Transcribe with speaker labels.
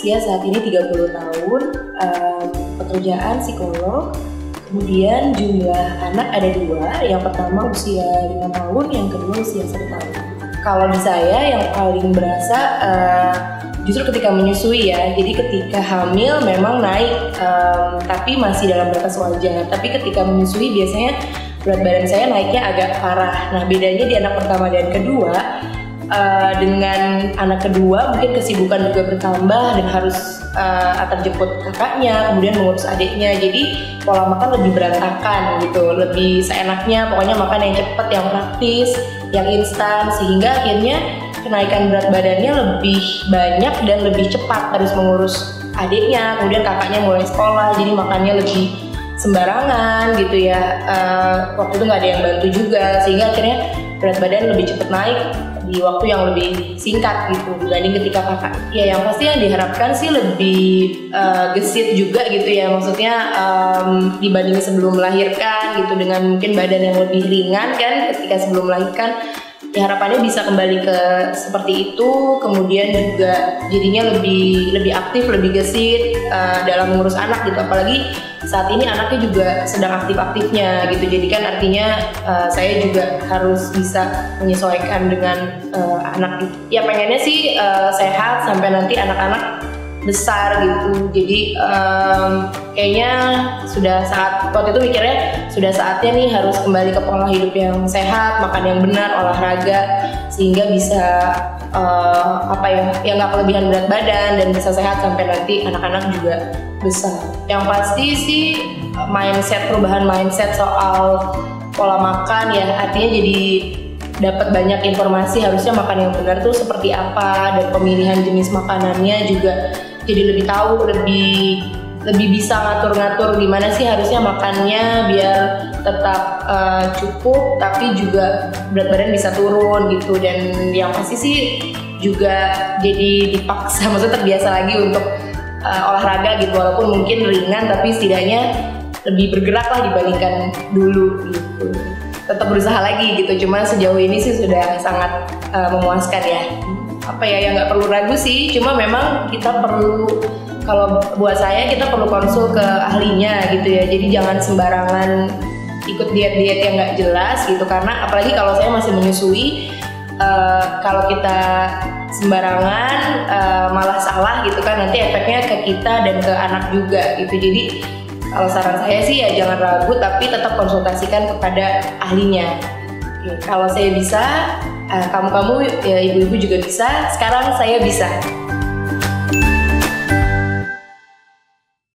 Speaker 1: berusia saat ini 30 tahun, pekerjaan psikolog. Kemudian jumlah anak ada 2, yang pertama usia 5 tahun, yang kedua usia 1 tahun. Kalau di saya yang paling berasa justru ketika menyusui ya, jadi ketika hamil memang naik, tapi masih dalam batas wajar. Tapi ketika menyusui biasanya berat badan saya naiknya agak parah. Nah bedanya di anak pertama dan kedua, dengan anak kedua mungkin kesibukan juga bertambah dan harus antar jemput kakaknya, kemudian mengurus adiknya, jadi pola makan lebih berantakan gitu, lebih seenaknya, pokoknya makan yang cepat, yang praktis, yang instan, sehingga akhirnya kenaikan berat badannya lebih banyak dan lebih cepat, harus mengurus adiknya, kemudian kakaknya mulai sekolah, jadi makannya lebih sembarangan gitu ya. Waktu itu nggak ada yang bantu juga, sehingga akhirnya berat badan lebih cepat naik di waktu yang lebih singkat gitu dibanding ketika kakak. Ya yang pasti yang diharapkan sih lebih gesit juga gitu ya, maksudnya dibanding sebelum melahirkan gitu, dengan mungkin badan yang lebih ringan kan ketika sebelum melahirkan. Ya harapannya bisa kembali ke seperti itu, kemudian juga jadinya lebih aktif, lebih gesit dalam mengurus anak gitu, apalagi saat ini anaknya juga sedang aktif-aktifnya gitu, jadi kan artinya saya juga harus bisa menyesuaikan dengan anak gitu. Ya pengennya sih sehat sampai nanti anak-anak besar gitu, jadi kayaknya sudah saat, waktu itu mikirnya sudah saatnya nih harus kembali ke pola hidup yang sehat, makan yang benar, olahraga, sehingga bisa yang nggak kelebihan berat badan dan bisa sehat sampai nanti anak-anak juga besar. Yang pasti sih perubahan mindset soal pola makan ya, artinya jadi dapat banyak informasi harusnya makan yang benar tuh seperti apa, dan pemilihan jenis makanannya juga jadi lebih tahu, lebih bisa ngatur-ngatur gimana sih harusnya makannya biar tetap cukup tapi juga berat badan bisa turun gitu. Dan yang pasti sih juga jadi dipaksa, maksudnya terbiasa lagi untuk olahraga gitu, walaupun mungkin ringan tapi setidaknya lebih bergerak lah dibandingkan dulu gitu. Tetap berusaha lagi gitu, cuma sejauh ini sih sudah sangat memuaskan ya. Yang nggak perlu ragu sih, cuma memang kita perlu, kalau buat saya kita perlu konsul ke ahlinya gitu ya, jadi jangan sembarangan ikut diet-diet yang nggak jelas gitu, karena apalagi kalau saya masih menyusui, kalau kita sembarangan malah salah gitu kan, nanti efeknya ke kita dan ke anak juga gitu. Jadi kalau saran saya sih ya jangan ragu, tapi tetap konsultasikan kepada ahlinya. Kalau saya bisa, kamu ya ibu-ibu juga bisa, sekarang saya bisa.